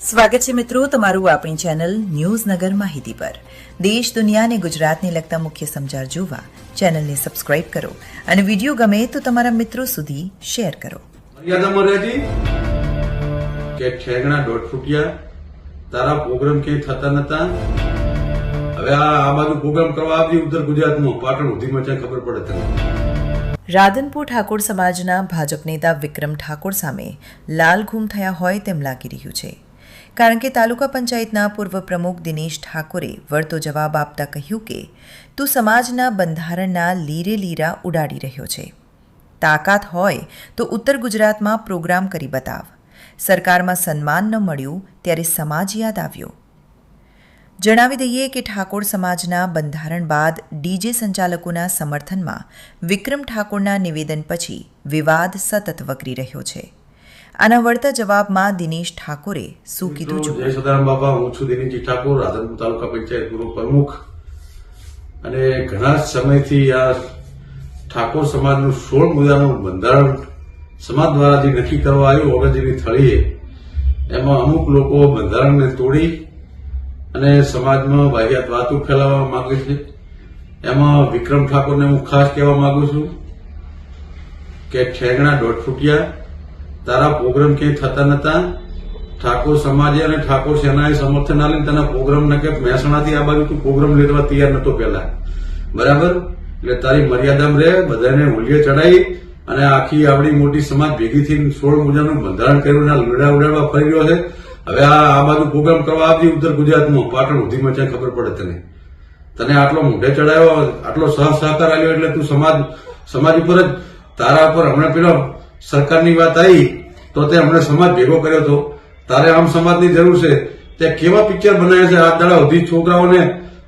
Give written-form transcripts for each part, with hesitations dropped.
સ્વાગત છે મિત્રો તમારું આપણી ચેનલ ન્યૂઝ નગર માહિતી પર। દેશ દુનિયા અને ગુજરાતને લગતા મુખ્ય સમાચાર જોવા ચેનલને સબસ્ક્રાઇબ કરો અને વિડીયો ગમે તો તમારા મિત્રો સુધી શેર કરો। મર્યાદામાં રહેજી કે ઠેગણા દોઢ ફૂટિયા તારા પ્રોગ્રામ ક્યાંય થતા નતા। હવે આ બાજુ પ્રોગ્રામ કરવા આવતી ઉત્તર ગુજરાતમાં પાટણ સુધીમાં ક્યાં ખબર પડે તને। રાધનપુર ઠાકોર સમાજના ભાજપ નેતા વિક્રમ ઠાકોર સામે લાલઘૂમ થયા હોય તેમ લાગી રહ્યું છે, કારણ કે તાલુકા પંચાયતના પૂર્વ પ્રમુખ દિનેશ ઠાકોરે વળતો જવાબ આપતા કહ્યું કે તું સમાજના બંધારણના લીરે લીરા ઉડાડી રહ્યો છે। તાકાત હોય તો ઉત્તર ગુજરાતમાં પ્રોગ્રામ કરી બતાવ। સરકારમાં સન્માન ન મળ્યું ત્યારે સમાજ યાદ આવ્યો। જણાવી દઈએ કે ઠાકોર સમાજના બંધારણ બાદ ડીજે સંચાલકોના સમર્થનમાં વિક્રમ ઠાકોરના નિવેદન પછી વિવાદ સતત વકરી રહ્યો છે। આના વળતા જવાબમાં દિનેશ ઠાકોરે શું કીધું? જય સદારામ બાબા, હું છું દિનેશજી ઠાકોર, રાધનપુર તાલુકા પંચાયત પૂર્વ પ્રમુખ। અને ઘણા સમયથી આ ઠાકોર સમાજનું 16 મુદ્દાનું બંધારણ સમાજ દ્વારા જે નક્કી કરવા આવ્યું ઓગણજીની થળીએ, એમાં અમુક લોકો બંધારણને તોડી અને સમાજમાં વાહિયાત વાતો ફેલાવવા માંગે છે। એમાં વિક્રમ ઠાકોરને હું ખાસ કહેવા માંગુ છું કે ઠેગણા દોઢ ફૂટિયા તારા પ્રોગ્રામ ક્યાંય થતા નતા। ઠાકોર સમાજે અને ઠાકોર સેનાએ સમર્થન આલીને તેના પ્રોગ્રામ ને કે મહેસાણાથી આ બાજુ તું પ્રોગ્રામ લેવા તૈયાર નતો પહેલા, બરાબર? એટલે તારી મર્યાદામાં રહે, બધાને હોલીએ ચડાવી અને આખી આવડી મોટી સમાજ ભેગી થઈને 16 મુદ્દાનું બંધારણ કર્યું, લડા ઉડાડવા ફરી રહ્યો છે। હવે આ બાજુ પ્રોગ્રામ કરવા આવતી ઉત્તર ગુજરાતમાં પાટણ સુધીમાં ક્યાં ખબર પડે તને આટલો મોઢે ચડાવ્યો, આટલો સહકાર આપ્યો, એટલે તું સમાજ ઉપર જ તારા ઉપર હમણાં પેલો સરકારની વાત આવી તો તે હમણાં સમાજ ભેગો કર્યો હતો। તારે આમ સમાજની જરૂર છે, તે કેવા પિક્ચર બનાવ્યા છે આ દાડા સુધી, છોકરાઓને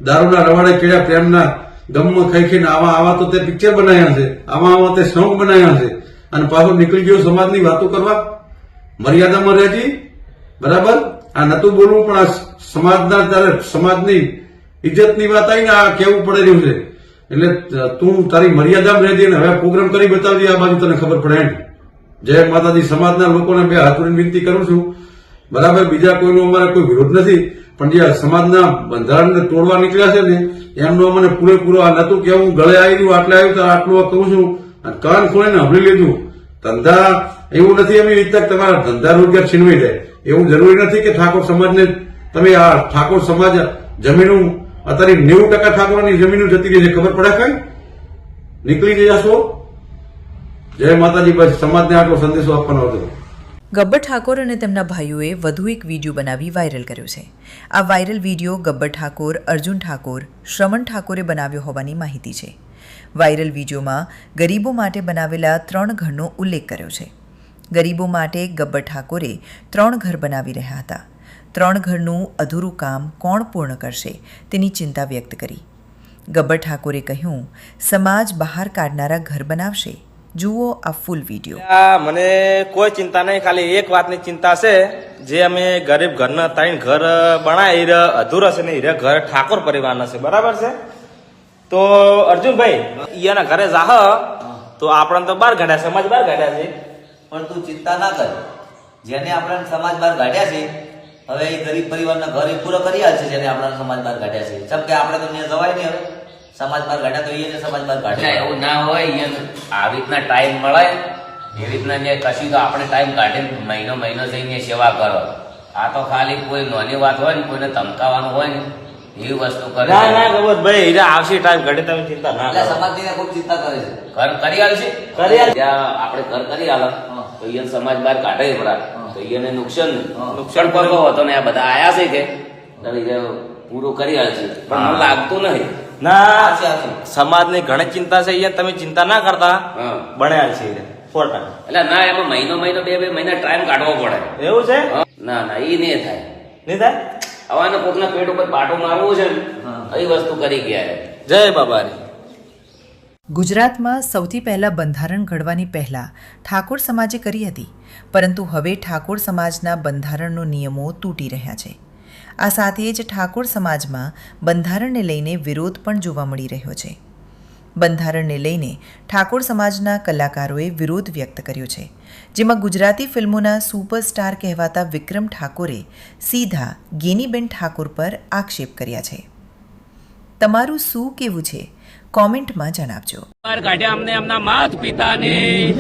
દારૂના રવાડે કેળ્યા, પ્રેમના ગમમાં ખાઈ ખાઈને આવા તો તે પિક્ચર બનાવ્યા છે, આવા તે સોંગ બનાવ્યા છે, અને પાછો નીકળી ગયો સમાજની વાતો કરવા। મર્યાદામાં રહેજી, બરાબર? આ નતું બોલવું, પણ આ સમાજના તારે સમાજની ઇજ્જતની વાત આવીને આ કેવું પડે રહ્યું છે, એટલે તું તારી મર્યાદામાં રહેજે ને હવે પ્રોગ્રામ કરી બતાવજે, આ બાજુ તને ખબર પડે। જય માતાજી। સમાજના લોકોને બે હાથ જોડીને વિનંતી કરું છું, બરાબર? બીજા કોઈનો અમારે કોઈ વિરોધ નથી, પણ જે સમાજના બંધારણને તોડવા નીકળ્યા છે ને એમનો અમને પૂરેપૂરો આ નતું કે હું ગળે આવી રહ્યું, આટલે આવ્યું તો આટલું કહું છું, કાન ખોલીને સાંભળી લીધું। ધંધા એવું નથી એમ ઈચ્છતા તમારા ધંધા રોજગાર છીનવાઈ જાય, એવું જરૂરી નથી કે ઠાકોર સમાજને તમે આ ઠાકોર સમાજ જમીનો અત્યારે 90% ઠાકોરની જમીનો જતી રહી છે, ખબર પડે કઈ નીકળી જશો। જય માતાજી। બસ સમાજને આટલો સંદેશો આપવાનો હતો। ગબ્બર ઠાકોર અને તેમના ભાઈઓએ વધુ એક વિડીયો બનાવી વાયરલ કર્યો છે। આ વાયરલ વિડીયો ગબ્બર ઠાકોર, અર્જુન ઠાકોર, શ્રમણ ઠાકોરે બનાવ્યો હોવાની માહિતી છે। વાયરલ વિડીયોમાં ગરીબો માટે બનાવેલા 3 ઘરનો ઉલ્લેખ કર્યો છે। ગરીબો માટે ગબ્બર ઠાકોરે 3 ઘર બનાવી રહ્યા હતા। 3 ઘરનું અધૂરું કામ કોણ પૂર્ણ કરશે તેની ચિંતા વ્યક્ત કરી। ગબ્બર ઠાકોરે કહ્યું, સમાજ બહાર કાઢનારા ઘર બનાવશે। જુઓ આ ફૂલ વિડીયો। મને કોઈ ચિંતા નહીં, ખાલી એક વાતની ચિંતા છે, જે અમે ગરીબ ઘરના 3 ઘર બનાવી અધૂરા છે ને એ ઘર ઠાકોર પરિવારના છે, બરાબર છે? તો અર્જુનભાઈ ઈયાના ઘરે જાહ તો આપણને તો બહાર કાઢ્યા, સમાજ બહાર કાઢ્યા છે, પણ તું ચિંતા ના કર, જેને આપણને સમાજ બહાર કાઢ્યા છે હવે એ ગરીબ પરિવારના ઘર પૂરો કરી આલશે, જેને આપણને સમાજ બહાર કાઢ્યા છે। સબ કે આપણે તો ત્યાં જવાય નહીં, હવે સમાજ બહાર કાઢ્યા તો એને સમાજ બહાર કાઢ્યા, એવું ના હોય। આવી રીતના ટાઈમ મળે એવી રીતના કશી તો આપણે ટાઈમ કાઢીને મહિનો જઈને સેવા કરો। આ તો ખાલી કોઈ નાની વાત હોય ને, કોઈને ધમકાવાનું હોય ને એવી વસ્તુ કરે। ના ખબર ભાઈ, હીરા આવશે ટાઈમ કાઢે, તમે ચિંતા ના કરો। સમાજની ખૂબ ચિંતા કરે છે, ઘર કરી આલશે, આપણે ઘર કરી આલે તો એ સમાજ બહાર કાઢે તો એને નુકસાન પગો હતો ને આ બધા આયા છે કે પૂરું કરી આલશે, પણ મને લાગતું નહીં ના। સમાજની ઘણી ચિંતા છે, અહીંયા તમે ચિંતા ના કરતા, બન્યા છે 100%। એટલે ના, એમાં મહિનો 2 મહિના ટાઈમ કાઢવો પડે, એવું છે? ના એ નહીં થાય, નહીં થાય। હવાને કોકના પેટ ઉપર પાટો મારવું છે ને એ વસ્તુ કરી ગયા। જય બાબારી। ગુજરાતમાં સૌથી પહેલા બંધારણ ઘડવાની પહેલા ઠાકોર સમાજે કરી હતી, પરંતુ હવે ઠાકોર સમાજના બંધારણનો નિયમો તૂટી રહ્યા છે। આ સાથે જ ઠાકોર સમાજમાં બંધારણને લઈને વિરોધ પણ જોવા મળી રહ્યો છે। બંધારણને લઈને ઠાકોર સમાજના કલાકારોએ વિરોધ વ્યક્ત કર્યો છે, જેમાં ગુજરાતી ફિલ્મોના સુપરસ્ટાર કહેવાતા વિક્રમ ઠાકોરે સીધા ગેનીબેન ઠાકોર પર આક્ષેપ કર્યા છે. તમારું શું કહેવું છે કોમેન્ટમાં જણાવજો. કાઢ્યા અમને એમના માત પિતાની